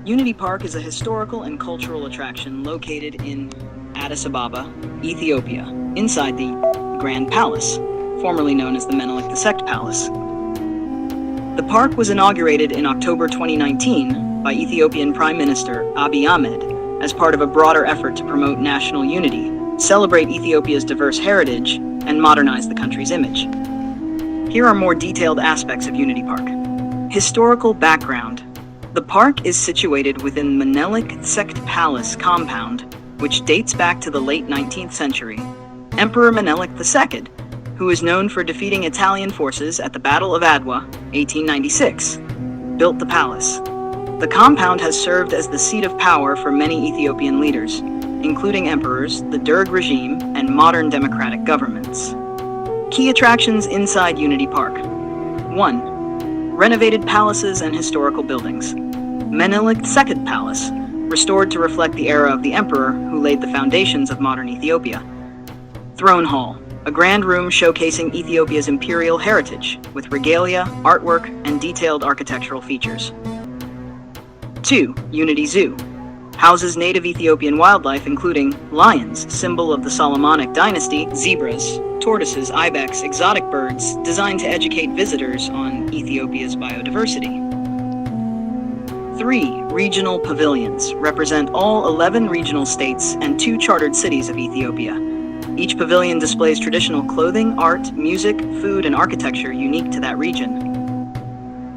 Unity Park is a historical and cultural attraction located in Addis Ababa, Ethiopia, inside the Grand Palace, formerly known as the Menelik II Palace. The park was inaugurated in October 2019 by Ethiopian Prime Minister Abiy Ahmed as part of a broader effort to promote national unity, celebrate Ethiopia's diverse heritage, and modernize the country's image. Here are more detailed aspects of Unity Park. Historical background. The park is situated within Menelik II Palace compound, which dates back to the late 19th century. Emperor Menelik II, who is known for defeating Italian forces at the Battle of Adwa, 1896, built the palace. The compound has served as the seat of power for many Ethiopian leaders, including emperors, the Derg regime, and modern democratic governments. Key attractions inside Unity Park. 1. Renovated palaces and historical buildings. Menelik II Palace, restored to reflect the era of the emperor who laid the foundations of modern Ethiopia. Throne Hall, a grand room showcasing Ethiopia's imperial heritage, with regalia, artwork, and detailed architectural features. 2. Unity Zoo, houses native Ethiopian wildlife including lions, symbol of the Solomonic dynasty, zebras, tortoises, ibex, exotic birds, designed to educate visitors on Ethiopia's biodiversity. 3. Regional pavilions represent all 11 regional states and 2 chartered cities of Ethiopia. Each pavilion displays traditional clothing, art, music, food, and architecture unique to that region.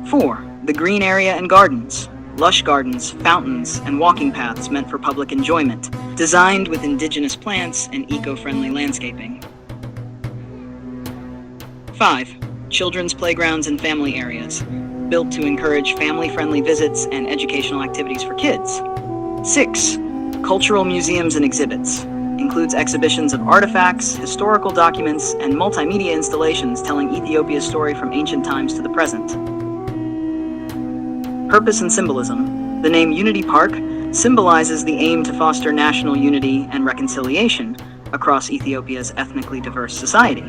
4. The green area and gardens. Lush gardens, fountains, and walking paths meant for public enjoyment, designed with indigenous plants and eco-friendly landscaping. 5. Children's playgrounds and family areas, built to encourage family-friendly visits and educational activities for kids. 6. Cultural museums and exhibits, includes exhibitions of artifacts, historical documents, and multimedia installations telling Ethiopia's story from ancient times to the present. Purpose and symbolism. The name Unity Park symbolizes the aim to foster national unity and reconciliation across Ethiopia's ethnically diverse society.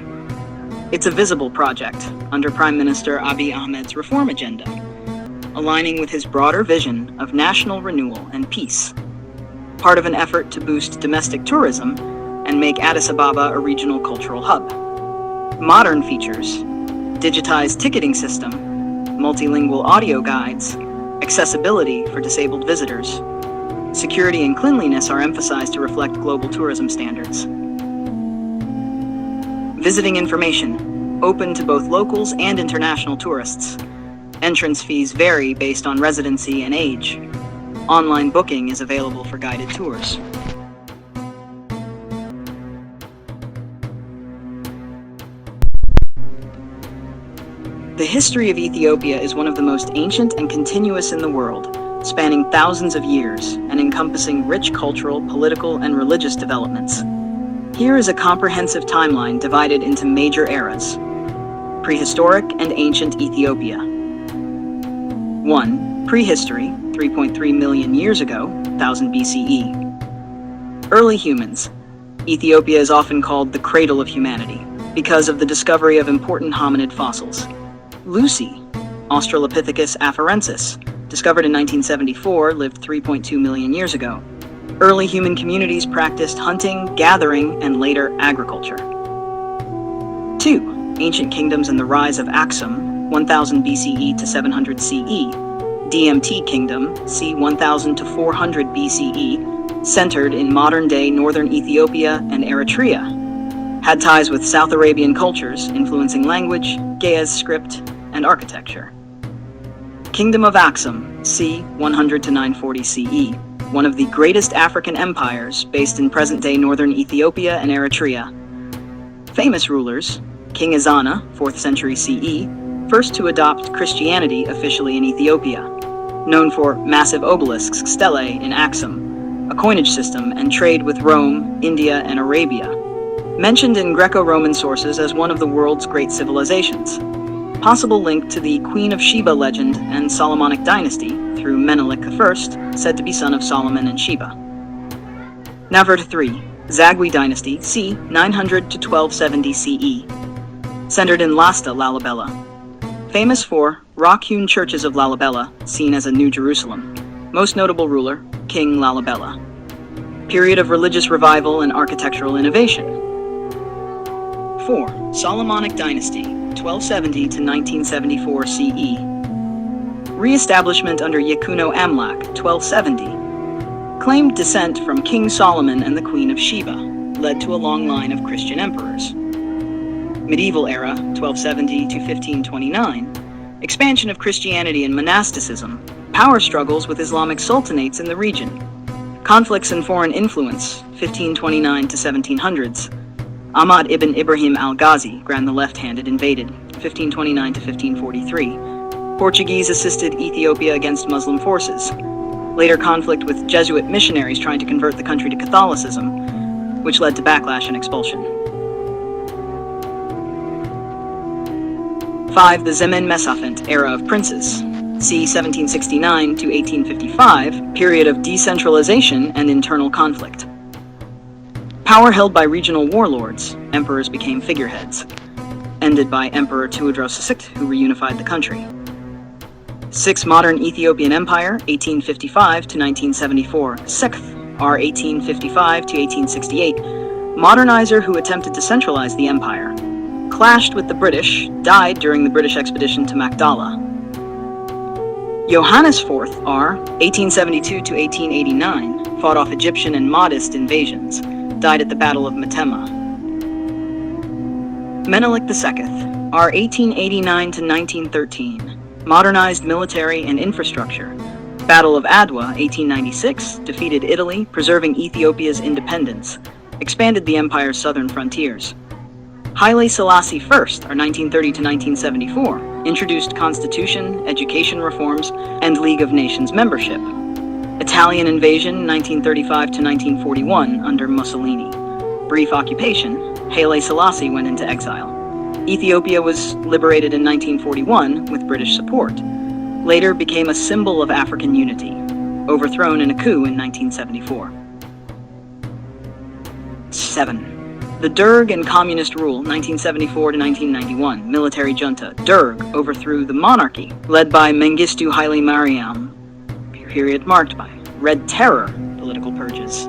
It's a visible project under Prime Minister Abiy Ahmed's reform agenda, aligning with his broader vision of national renewal and peace, part of an effort to boost domestic tourism and make Addis Ababa a regional cultural hub. Modern features: digitized ticketing system, multilingual audio guides, accessibility for disabled visitors. Security and cleanliness are emphasized to reflect global tourism standards. Visiting information, open to both locals and international tourists. Entrance fees vary based on residency and age. Online booking is available for guided tours. The history of Ethiopia is one of the most ancient and continuous in the world, spanning thousands of years and encompassing rich cultural, political, and religious developments. Here is a comprehensive timeline divided into major eras. Prehistoric and ancient Ethiopia. 1. Prehistory, 3.3 million years ago, 1000 BCE. Early humans. Ethiopia is often called the cradle of humanity because of the discovery of important hominid fossils. Lucy, Australopithecus afarensis, discovered in 1974, lived 3.2 million years ago. Early human communities practiced hunting, gathering, and later agriculture. 2. Ancient kingdoms and the rise of Aksum, 1000 BCE to 700 CE. DMT Kingdom, c. 1000 to 400 BCE, centered in modern-day northern Ethiopia and Eritrea. Had ties with South Arabian cultures, influencing language, Ge'ez script, and architecture. Kingdom of Aksum, c. 100 to 940 CE, one of the greatest African empires based in present-day northern Ethiopia and Eritrea. Famous rulers: King Ezana, 4th century CE, first to adopt Christianity officially in Ethiopia, known for massive obelisks, stelae in Aksum, a coinage system, and trade with Rome, India, and Arabia. Mentioned in Greco-Roman sources as one of the world's great civilizations. Possible link to the Queen of Sheba legend and Solomonic dynasty through Menelik I, said to be son of Solomon and Sheba. Navert III, Zagwe dynasty, c. 900 to 1270 CE. Centered in Lasta, Lalibela. Famous for rock-hewn churches of Lalibela, seen as a New Jerusalem. Most notable ruler, King Lalibela. Period of religious revival and architectural innovation. 4. Solomonic dynasty, 1270 to 1974 CE. Re-establishment under Yakuno Amlak, 1270. Claimed descent from King Solomon and the Queen of Sheba, led to a long line of Christian emperors. Medieval era, 1270 to 1529. Expansion of Christianity and monasticism. Power struggles with Islamic sultanates in the region. Conflicts and foreign influence, 1529 to 1700s. Ahmad ibn Ibrahim al-Ghazi, Grand the Left-Handed, invaded, 1529 to 1543. Portuguese-assisted Ethiopia against Muslim forces. Later conflict with Jesuit missionaries trying to convert the country to Catholicism, which led to backlash and expulsion. 5. The Zemen Mesafint, era of princes, c. 1769 to 1855, period of decentralization and internal conflict. Power held by regional warlords, emperors became figureheads. Ended by Emperor Tewodros II, who reunified the country. 6. Modern Ethiopian Empire, 1855 to 1974, Sekth, R. 1855 to 1868, modernizer who attempted to centralize the empire. Clashed with the British, died during the British expedition to Magdala. Johannes IV, R. 1872 to 1889, fought off Egyptian and Mahdist invasions, died at the Battle of Metemmah. Menelik II, R. 1889 to 1913, modernized military and infrastructure. Battle of Adwa, 1896, defeated Italy, preserving Ethiopia's independence, expanded the empire's southern frontiers. Haile Selassie I, or 1930 to 1974, introduced constitution, education reforms, and League of Nations membership. Italian invasion, 1935 to 1941, under Mussolini. Brief occupation, Haile Selassie went into exile. Ethiopia was liberated in 1941 with British support. Later became a symbol of African unity, overthrown in a coup in 1974. 7. The Derg and Communist Rule, 1974 to 1991, military junta. Derg overthrew the monarchy, led by Mengistu Haile Mariam, period marked by Red Terror, political purges.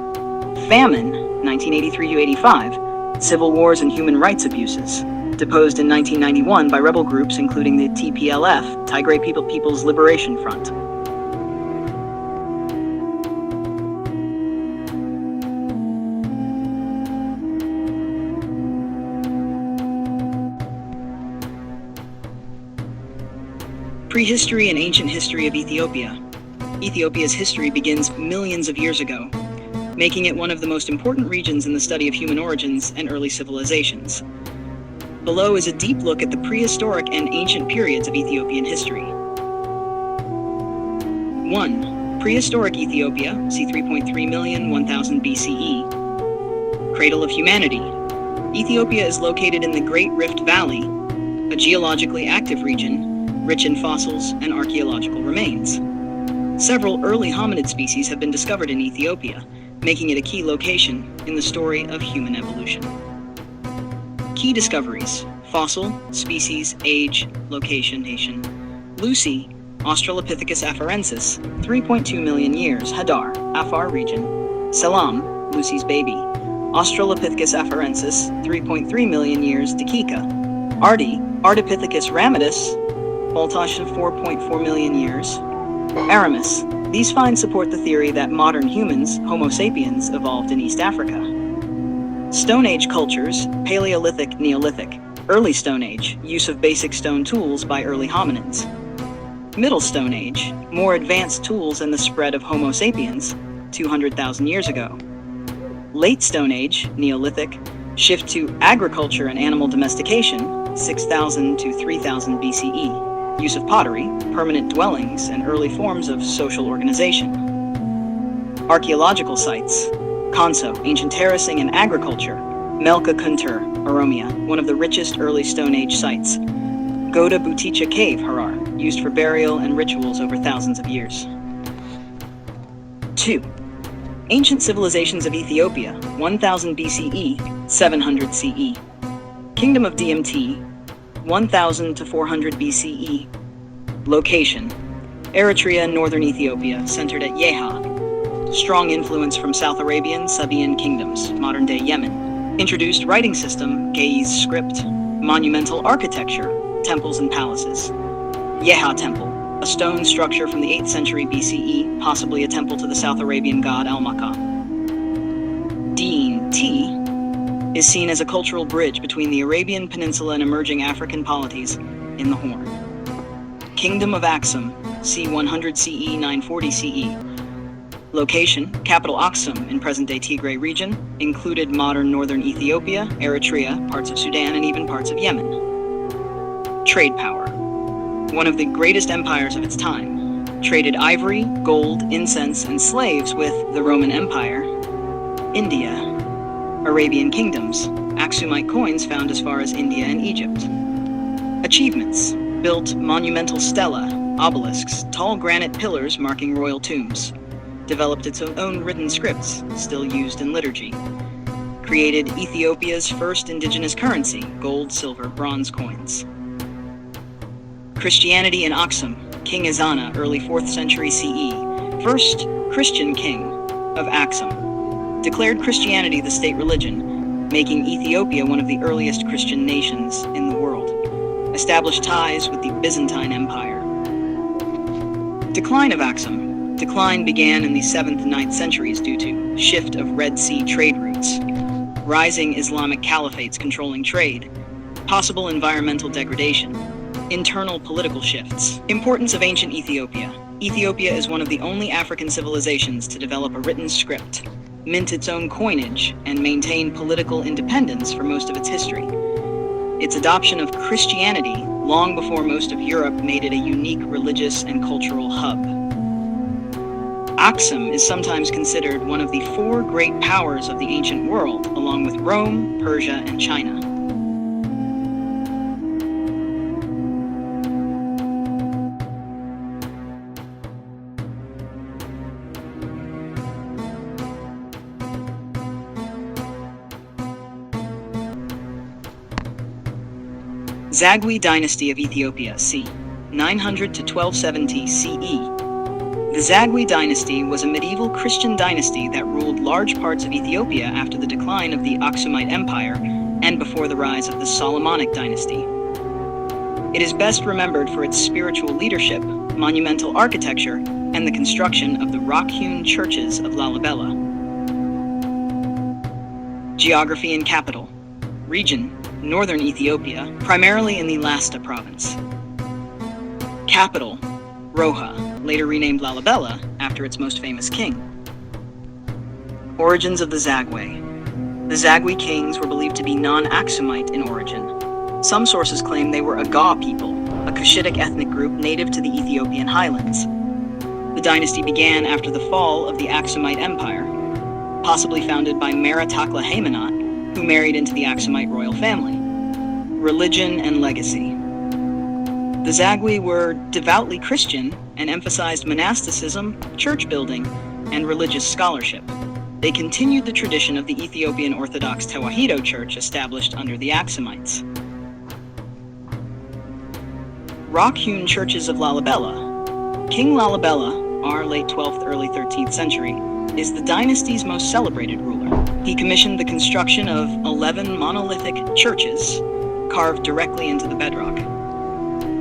Famine, 1983 to 85, civil wars and human rights abuses. Deposed in 1991 by rebel groups including the TPLF, Tigray People's Liberation Front. Prehistory and ancient history of Ethiopia. Ethiopia's history begins millions of years ago, making it one of the most important regions in the study of human origins and early civilizations. Below is a deep look at the prehistoric and ancient periods of Ethiopian history. 1. Prehistoric Ethiopia, c. 3.3 million, 1000 BCE. Cradle of humanity. Ethiopia is located in the Great Rift Valley, a geologically active region, rich in fossils and archaeological remains. Several early hominid species have been discovered in Ethiopia, making it a key location in the story of human evolution. Key discoveries: fossil, species, age, location, nation. Lucy, Australopithecus afarensis, 3.2 million years, Hadar, Afar region. Selam, Lucy's baby, Australopithecus afarensis, 3.3 million years, Dakika. Ardi, Ardipithecus ramidus, Baltash of 4.4 million years. Aramis. These finds support the theory that modern humans, Homo sapiens, evolved in East Africa. Stone Age cultures, Paleolithic, Neolithic. Early Stone Age, use of basic stone tools by early hominids. Middle Stone Age, more advanced tools and the spread of Homo sapiens, 200,000 years ago. Late Stone Age, Neolithic, shift to agriculture and animal domestication, 6,000 to 3,000 BCE. Use of pottery, permanent dwellings, and early forms of social organization. Archaeological sites. Konso, ancient terracing and agriculture. Melka Kuntur, Oromia, one of the richest early Stone Age sites. Goda Buticha Cave, Harar, used for burial and rituals over thousands of years. 2. Ancient civilizations of Ethiopia, 1000 BCE, 700 CE. Kingdom of DMT, 1000 to 400 BCE. Location: Eritrea and northern Ethiopia, centered at Yeha. Strong influence from South Arabian, Sabaean kingdoms, modern-day Yemen. Introduced writing system, Ge'ez script. Monumental architecture, temples and palaces. Yeha Temple, a stone structure from the 8th century BCE, possibly a temple to the South Arabian god Al-Makam. Deen, T, is seen as a cultural bridge between the Arabian Peninsula and emerging African polities in the Horn. Kingdom of Aksum, c. 100 CE, 940 CE. Location, capital Aksum in present-day Tigray region, included modern northern Ethiopia, Eritrea, parts of Sudan, and even parts of Yemen. Trade power. One of the greatest empires of its time. Traded ivory, gold, incense, and slaves with the Roman Empire, India, Arabian kingdoms, Aksumite coins found as far as India and Egypt. Achievements. Built monumental stela, obelisks, tall granite pillars marking royal tombs. Developed its own written scripts, still used in liturgy. Created Ethiopia's first indigenous currency, gold, silver, bronze coins. Christianity in Aksum, King Ezana, early 4th century CE, first Christian king of Aksum. Declared Christianity the state religion, making Ethiopia one of the earliest Christian nations in the world. Established ties with the Byzantine Empire. Decline of Aksum. Decline began in the 7th and 9th centuries due to shift of Red Sea trade routes, rising Islamic caliphates controlling trade, possible environmental degradation, internal political shifts. Importance of ancient Ethiopia. Ethiopia is one of the only African civilizations to develop a written script, mint its own coinage, and maintain political independence for most of its history. Its adoption of Christianity, long before most of Europe, made it a unique religious and cultural hub. Aksum is sometimes considered one of the 4 great powers of the ancient world, along with Rome, Persia, and China. Zagwe Dynasty of Ethiopia, c. 900 to 1270 CE. The Zagwe dynasty was a medieval Christian dynasty that ruled large parts of Ethiopia after the decline of the Aksumite Empire and before the rise of the Solomonic dynasty. It is best remembered for its spiritual leadership, monumental architecture, and the construction of the rock-hewn churches of Lalibela. Geography and capital. Region, northern Ethiopia, primarily in the Lasta province. Capital, Roha, later renamed Lalibela after its most famous king. Origins of the Zagwe. The Zagwe kings were believed to be non-Aksumite in origin. Some sources claim they were Aga people, a Cushitic ethnic group native to the Ethiopian highlands. The dynasty began after the fall of the Aksumite Empire, possibly founded by Meritakla Haymanot, who married into the Aksumite royal family. Religion and legacy. The Zagwe were devoutly Christian and emphasized monasticism, church building, and religious scholarship. They continued the tradition of the Ethiopian Orthodox Tewahedo Church established under the Aksumites. Rock-hewn churches of Lalibela. King Lalibela, our late 12th, early 13th century, is the dynasty's most celebrated ruler. He commissioned the construction of 11 monolithic churches carved directly into the bedrock.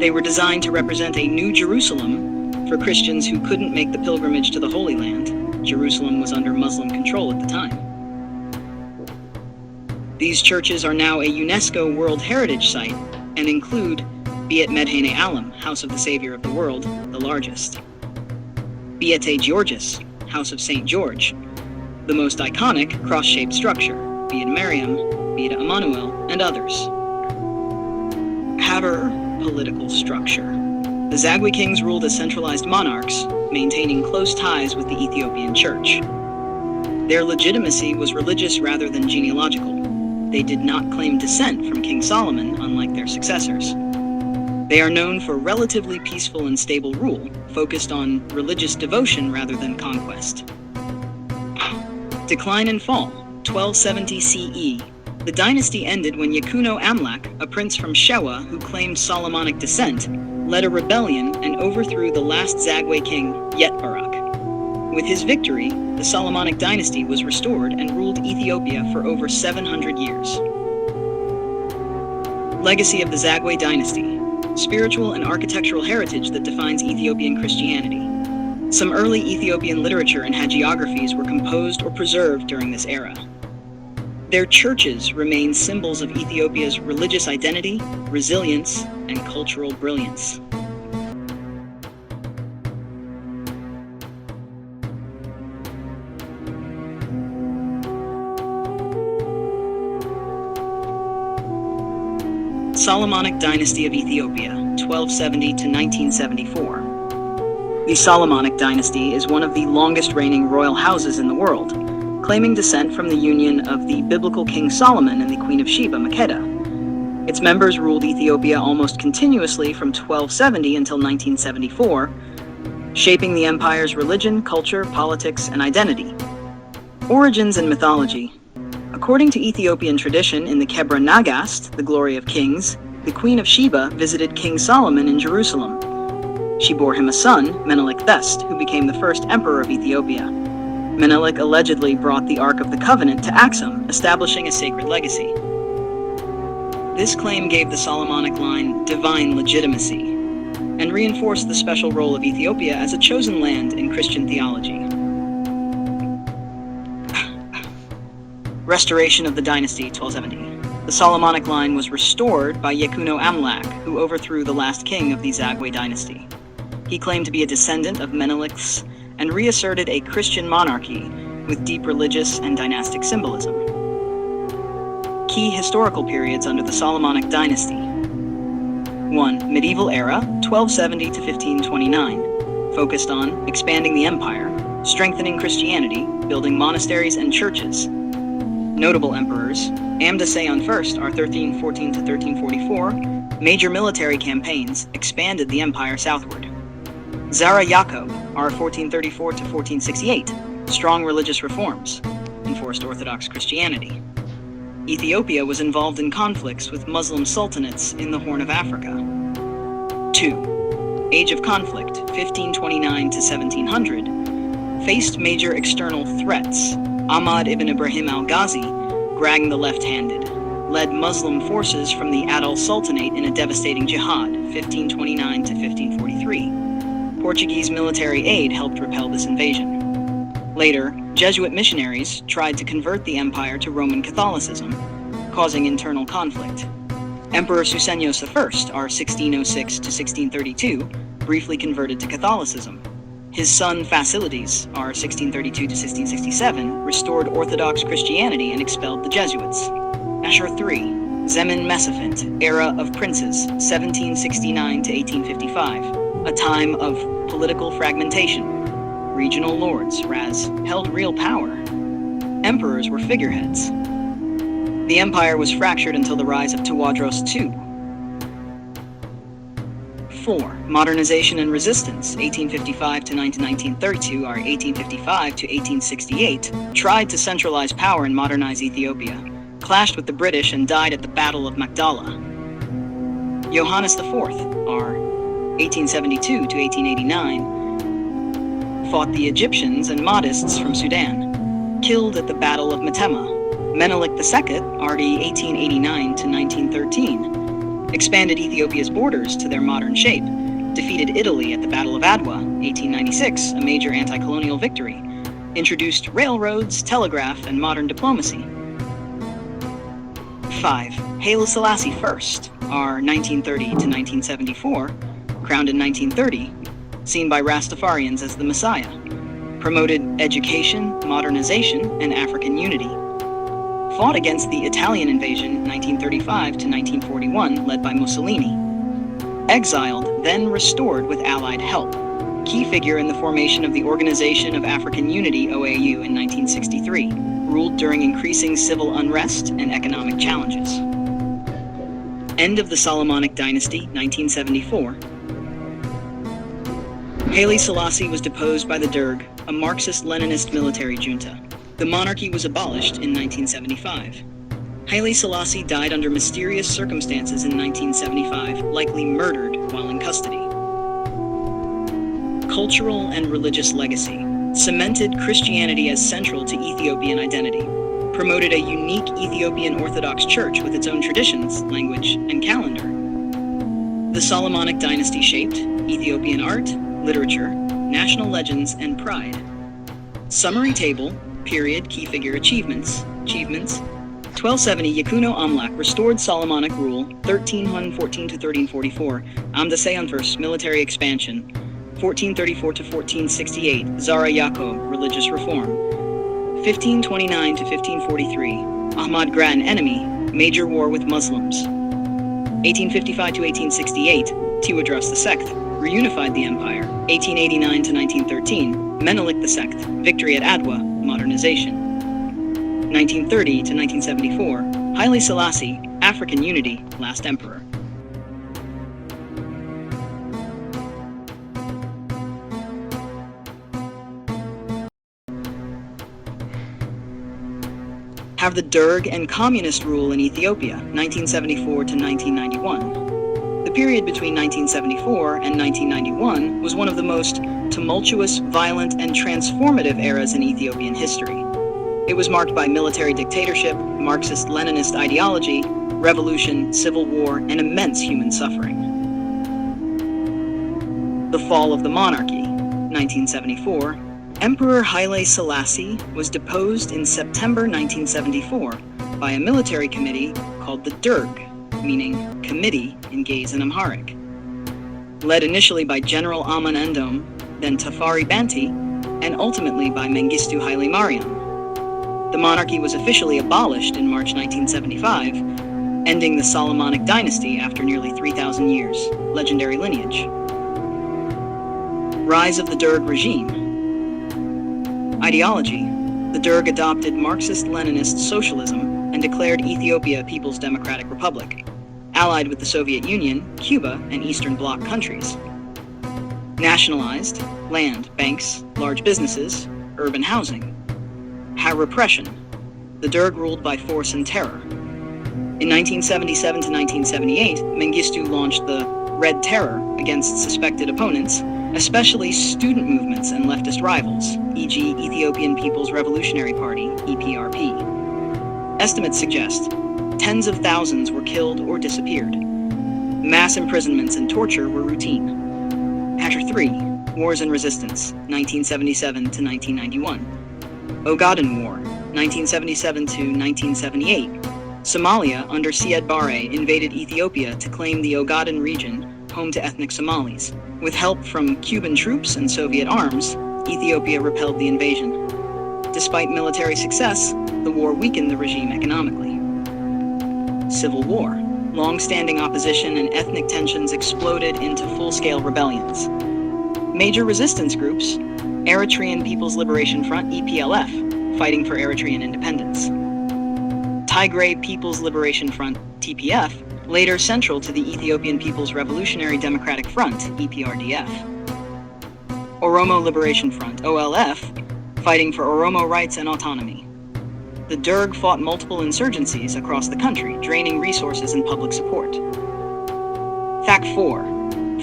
They were designed to represent a new Jerusalem for Christians who couldn't make the pilgrimage to the Holy Land. Jerusalem was under Muslim control at the time. These churches are now a UNESCO World Heritage Site and include Beit Medhene Alam, House of the Savior of the World, the largest. Beate Georgis, House of St. George, the most iconic cross-shaped structure, Beit Mariam, Beit Emmanuel, and others. Haber political structure. The Zagwe kings ruled as centralized monarchs, maintaining close ties with the Ethiopian Church. Their legitimacy was religious rather than genealogical. They did not claim descent from King Solomon, unlike their successors. They are known for relatively peaceful and stable rule, focused on religious devotion rather than conquest. Decline and fall, 1270 CE. The dynasty ended when Yakuno Amlak, a prince from Shewa who claimed Solomonic descent, led a rebellion and overthrew the last Zagwe king, Yetbarak. With his victory, the Solomonic dynasty was restored and ruled Ethiopia for over 700 years. Legacy of the Zagwe dynasty: spiritual and architectural heritage that defines Ethiopian Christianity. Some early Ethiopian literature and hagiographies were composed or preserved during this era. Their churches remain symbols of Ethiopia's religious identity, resilience, and cultural brilliance. Solomonic dynasty of Ethiopia, 1270 to 1974. The Solomonic dynasty is one of the longest-reigning royal houses in the world, claiming descent from the union of the biblical King Solomon and the Queen of Sheba, Makeda. Its members ruled Ethiopia almost continuously from 1270 until 1974, shaping the empire's religion, culture, politics, and identity. Origins and mythology. According to Ethiopian tradition, in the Kebra Nagast, the Glory of Kings, the Queen of Sheba visited King Solomon in Jerusalem. She bore him a son, Menelik Thest, who became the first emperor of Ethiopia. Menelik allegedly brought the Ark of the Covenant to Axum, establishing a sacred legacy. This claim gave the Solomonic line divine legitimacy and reinforced the special role of Ethiopia as a chosen land in Christian theology. Restoration of the dynasty, 1270. The Solomonic line was restored by Yekuno Amlak, who overthrew the last king of the Zagwe dynasty. He claimed to be a descendant of Menelik's and reasserted a Christian monarchy with deep religious and dynastic symbolism. Key historical periods under the Solomonic dynasty. 1. Medieval era, 1270 to 1529, focused on expanding the empire, strengthening Christianity, building monasteries and churches. Notable emperors: Amdaseon I, R. 1314 to 1344, major military campaigns expanded the empire southward. Zara Yaakov, R. 1434 to 1468, strong religious reforms, enforced Orthodox Christianity. Ethiopia was involved in conflicts with Muslim sultanates in the Horn of Africa. 2. Age of conflict, 1529 to 1700, faced major external threats. Ahmad ibn Ibrahim al-Ghazi, Grang the Left-Handed, led Muslim forces from the Adal Sultanate in a devastating jihad, 1529 to 1543. Portuguese military aid helped repel this invasion. Later, Jesuit missionaries tried to convert the empire to Roman Catholicism, causing internal conflict. Emperor Susenyos I, R. 1606 to 1632, briefly converted to Catholicism. His son Fasilides, R. 1632 to 1667, restored Orthodox Christianity and expelled the Jesuits. Ashur III, Zemin Mesafint, era of princes, 1769 to 1855, a time of political fragmentation. Regional lords, Raz, held real power. Emperors were figureheads. The empire was fractured until the rise of Tawadros II. 4. Modernization and resistance, 1855 to 1932, or 1855 to 1868, tried to centralize power and modernize Ethiopia, clashed with the British and died at the Battle of Magdala. Johannes IV, R. 1872 to 1889, fought the Egyptians and Mahdists from Sudan, killed at the Battle of Metemmah. Menelik II, RD 1889 to 1913, expanded Ethiopia's borders to their modern shape, defeated Italy at the Battle of Adwa, 1896, a major anti-colonial victory, introduced railroads, telegraph, and modern diplomacy. 5. Haile Selassie I, R. 1930 to 1974, crowned in 1930, seen by Rastafarians as the Messiah, promoted education, modernization, and African unity. Fought against the Italian invasion 1935 to 1941, led by Mussolini. Exiled, then restored with Allied help. Key figure in the formation of the Organization of African Unity, OAU, in 1963. Ruled during increasing civil unrest and economic challenges. End of the Solomonic dynasty, 1974. Haile Selassie was deposed by the Derg, a Marxist-Leninist military junta. The monarchy was abolished in 1975. Haile Selassie died under mysterious circumstances in 1975, likely murdered while in custody. Cultural and religious legacy cemented Christianity as central to Ethiopian identity, promoted a unique Ethiopian Orthodox Church with its own traditions, language, and calendar. The Solomonic dynasty shaped Ethiopian art, literature, national legends, and pride. Summary table, period, key figure achievements. 1270 Yakuno Amlak restored Solomonic rule, 1314 to 1344. Amda military expansion, 1434 to 1468. Zara Yaakov, religious reform, 1529 to 1543. Ahmad Gran enemy, major war with Muslims. 1855 to 1868. Tiwadros the sect, reunified the empire. 1889 to 1913. Menelik the sect, victory at Adwa, modernization. 1930 to 1974, Haile Selassie, African unity, last emperor. Have the Derg and communist rule in Ethiopia, 1974 to 1991. The period between 1974 and 1991 was one of the most tumultuous, violent, and transformative eras in Ethiopian history. It was marked by military dictatorship, Marxist-Leninist ideology, revolution, civil war, and immense human suffering. The fall of the monarchy, 1974. Emperor Haile Selassie was deposed in September 1974 by a military committee called the Derg, meaning Committee in Ge'ez and Amharic. Led initially by General Aman Endom, then Tafari Banti, and ultimately by Mengistu Haile Mariam. The monarchy was officially abolished in March 1975, ending the Solomonic dynasty after nearly 3,000 years. Legendary lineage. Rise of the Derg regime. Ideology. The Derg adopted Marxist-Leninist socialism and declared Ethiopia a People's Democratic Republic, allied with the Soviet Union, Cuba, and Eastern Bloc countries. Nationalized. Land, banks, large businesses, urban housing. Repression. The Derg ruled by force and terror. In 1977 to 1978, Mengistu launched the Red Terror against suspected opponents, especially student movements and leftist rivals, e.g. Ethiopian People's Revolutionary Party, EPRP. Estimates suggest tens of thousands were killed or disappeared. Mass imprisonments and torture were routine. Chapter 3, Wars and Resistance, 1977 to 1991. Ogaden War, 1977 to 1978. Somalia, under Siad Barre, invaded Ethiopia to claim the Ogaden region, home to ethnic Somalis. With help from Cuban troops and Soviet arms, Ethiopia repelled the invasion. Despite military success, the war weakened the regime economically. Civil War. Long-standing opposition and ethnic tensions exploded into full-scale rebellions. Major resistance groups: Eritrean People's Liberation Front, EPLF, fighting for Eritrean independence. Tigray People's Liberation Front, TPF, later central to the Ethiopian People's Revolutionary Democratic Front, EPRDF. Oromo Liberation Front, OLF, fighting for Oromo rights and autonomy. The Derg fought multiple insurgencies across the country, draining resources and public support. Fact 4.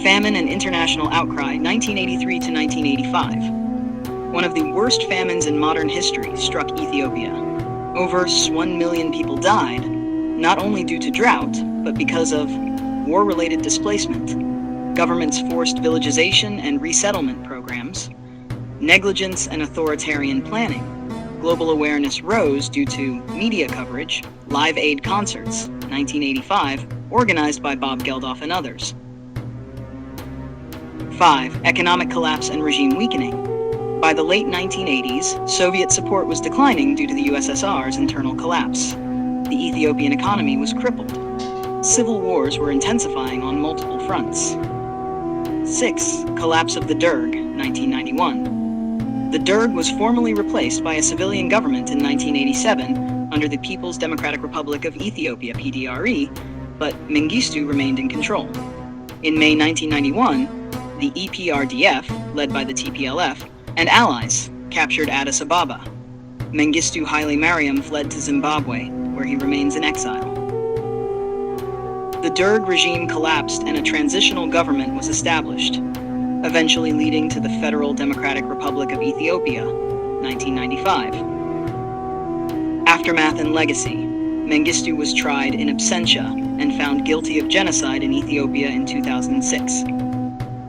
Famine and international outcry, 1983 to 1985. One of the worst famines in modern history struck Ethiopia. Over 1 million people died, not only due to drought, but because of war-related displacement, government's forced villagization and resettlement programs, negligence and authoritarian planning. Global awareness rose due to media coverage, Live Aid concerts, 1985, organized by Bob Geldof and others. 5. Economic collapse and regime weakening. By the late 1980s, Soviet support was declining due to the USSR's internal collapse. The Ethiopian economy was crippled. Civil wars were intensifying on multiple fronts. 6. Collapse of the Derg, 1991. The Derg was formally replaced by a civilian government in 1987 under the People's Democratic Republic of Ethiopia, PDRE, but Mengistu remained in control. In May 1991, the EPRDF, led by the TPLF, and allies captured Addis Ababa. Mengistu Haile Mariam fled to Zimbabwe, where he remains in exile. The Derg regime collapsed and a transitional government was established, eventually leading to the Federal Democratic Republic of Ethiopia, 1995. Aftermath and legacy. Mengistu was tried in absentia and found guilty of genocide in Ethiopia in 2006.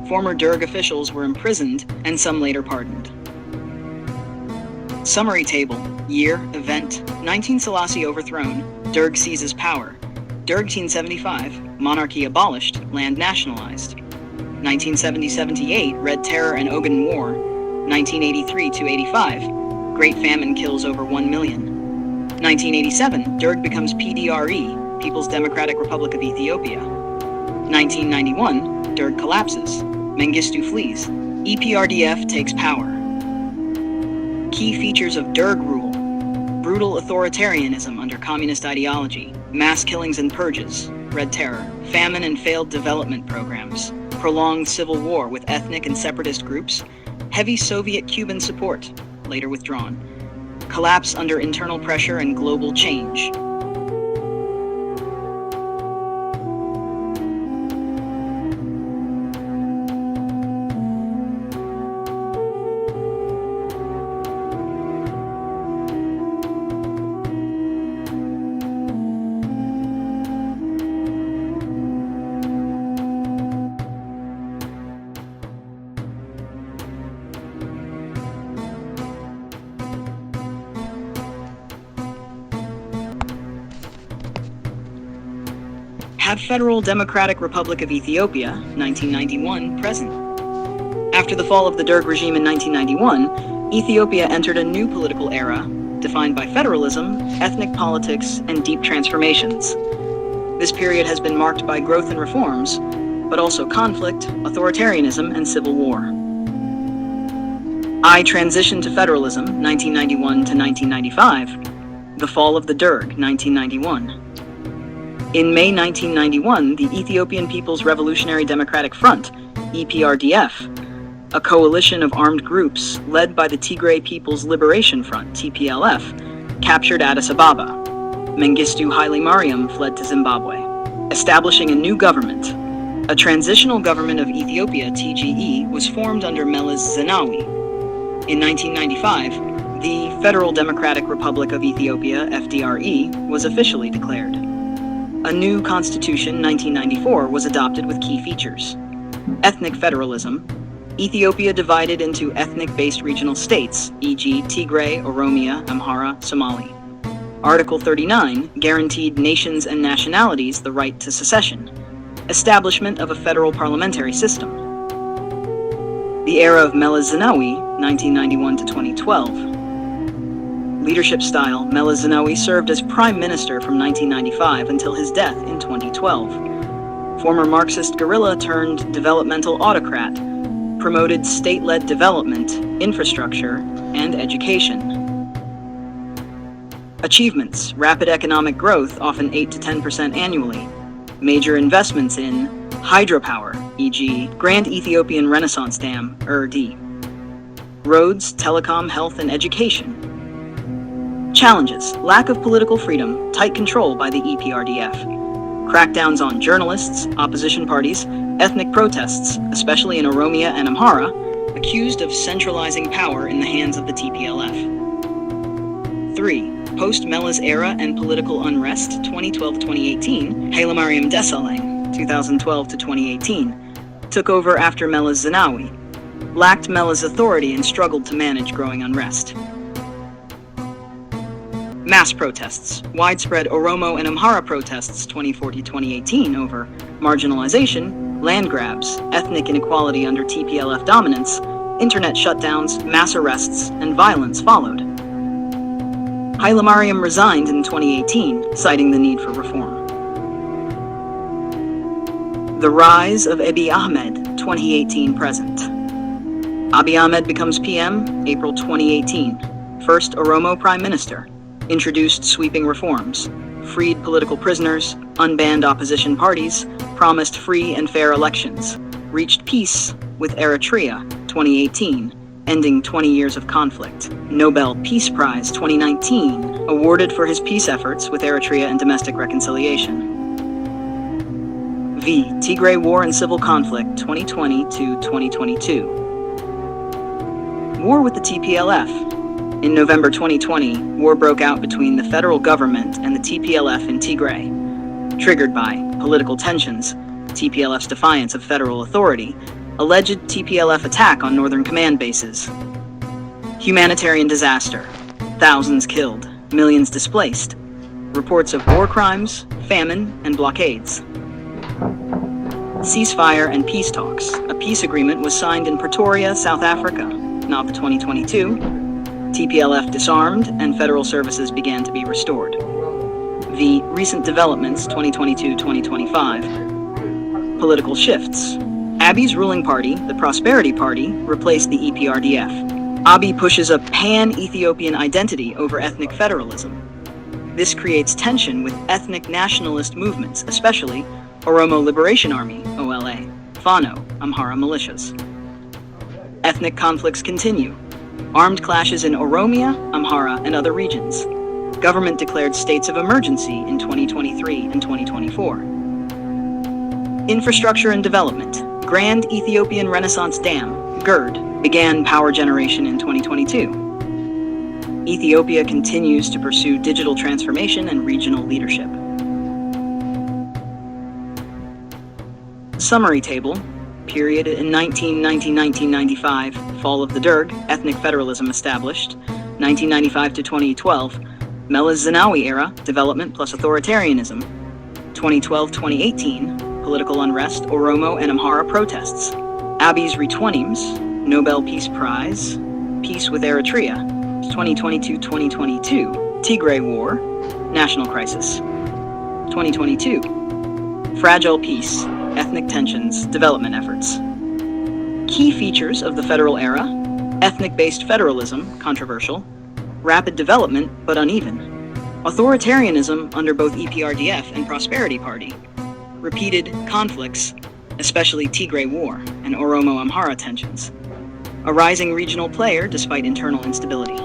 Former Derg officials were imprisoned and some later pardoned. Summary table. Year, event, 19 Selassie overthrown, Derg seizes power. Derg 1975, monarchy abolished, land nationalized. 1970-78, Red Terror and Ogaden War. 1983-85, Great Famine kills over 1 million. 1987, Derg becomes PDRE, People's Democratic Republic of Ethiopia. 1991, Derg collapses. Mengistu flees. EPRDF takes power. Key features of Derg rule: brutal authoritarianism under communist ideology, mass killings and purges, Red Terror, famine and failed development programs, prolonged civil war with ethnic and separatist groups, heavy Soviet-Cuban support, later withdrawn, collapse under internal pressure and global change. Have Federal Democratic Republic of Ethiopia, 1991, present. After the fall of the Derg regime in 1991, Ethiopia entered a new political era, defined by federalism, ethnic politics, and deep transformations. This period has been marked by growth and reforms, but also conflict, authoritarianism, and civil war. Transition to federalism, 1991 to 1995. The fall of the Derg, 1991. In May 1991, the Ethiopian People's Revolutionary Democratic Front, EPRDF, a coalition of armed groups led by the Tigray People's Liberation Front, TPLF, captured Addis Ababa. Mengistu Haile Mariam fled to Zimbabwe, establishing a new government. A transitional government of Ethiopia, TGE, was formed under Meles Zenawi. In 1995, the Federal Democratic Republic of Ethiopia, FDRE, was officially declared. A new constitution, 1994, was adopted with key features. Ethnic federalism. Ethiopia divided into ethnic-based regional states, e.g. Tigray, Oromia, Amhara, Somali. Article 39 guaranteed nations and nationalities the right to secession. Establishment of a federal parliamentary system. The era of Meles Zenawi, 1991 to 2012. Leadership style. Meles Zenawi served as prime minister from 1995 until his death in 2012. Former Marxist guerrilla turned developmental autocrat, promoted state-led development, infrastructure, and education. Achievements. Rapid economic growth, often 8 to 10% annually. Major investments in hydropower, e.g. Grand Ethiopian Renaissance Dam, ERD. Roads, telecom, health, and education. Challenges. Lack of political freedom, tight control by the EPRDF. Crackdowns on journalists, opposition parties, ethnic protests, especially in Oromia and Amhara, accused of centralizing power in the hands of the TPLF. 3. Post-Meles era and political unrest, 2012-2018, Haile Mariam Desalegn, 2012-2018, took over after Meles Zenawi, lacked Meles authority and struggled to manage growing unrest. Mass protests. Widespread Oromo and Amhara protests 2014-2018 over marginalization, land grabs, ethnic inequality under TPLF dominance, internet shutdowns, mass arrests, and violence followed. Haile Mariam resigned in 2018, citing the need for reform. The rise of Abiy Ahmed, 2018 present. Abiy Ahmed becomes PM, April 2018. First Oromo Prime Minister. Introduced sweeping reforms, freed political prisoners, unbanned opposition parties, promised free and fair elections, reached peace with Eritrea, 2018, ending 20 years of conflict. Nobel Peace Prize 2019, awarded for his peace efforts with Eritrea and domestic reconciliation. V. Tigray War and Civil Conflict 2020 to 2022. War with the TPLF. In November 2020, war broke out between the federal government and the TPLF in Tigray. Triggered by political tensions, TPLF's defiance of federal authority, alleged TPLF attack on northern command bases. Humanitarian disaster. Thousands killed, millions displaced. Reports of war crimes, famine, and blockades. Ceasefire and peace talks. A peace agreement was signed in Pretoria, South Africa, Nov 2022. TPLF disarmed and federal services began to be restored. The recent developments 2022-2025. Political shifts. Abiy's ruling party, the Prosperity Party, replaced the EPRDF. Abiy pushes a pan-Ethiopian identity over ethnic federalism. This creates tension with ethnic nationalist movements, especially Oromo Liberation Army, OLA, Fano, Amhara militias. Ethnic conflicts continue. Armed clashes in Oromia, Amhara, and other regions. Government declared states of emergency in 2023 and 2024. Infrastructure and development. Grand Ethiopian Renaissance Dam, GERD, began power generation in 2022. Ethiopia continues to pursue digital transformation and regional leadership. Summary table. Period in 1995, fall of the Derg, ethnic federalism established. 1995 to 2012, Meles Zenawi era, development plus authoritarianism. 2012-2018, political unrest, Oromo and Amhara protests. Abiy's retweenims, Nobel Peace Prize, peace with Eritrea. 2022-2022, Tigray War, national crisis. 2022, fragile peace, ethnic tensions, development efforts. Key features of the federal era: ethnic-based federalism, controversial. Rapid development, but uneven. Authoritarianism under both EPRDF and Prosperity Party. Repeated conflicts, especially Tigray War and Oromo-Amhara tensions. A rising regional player despite internal instability.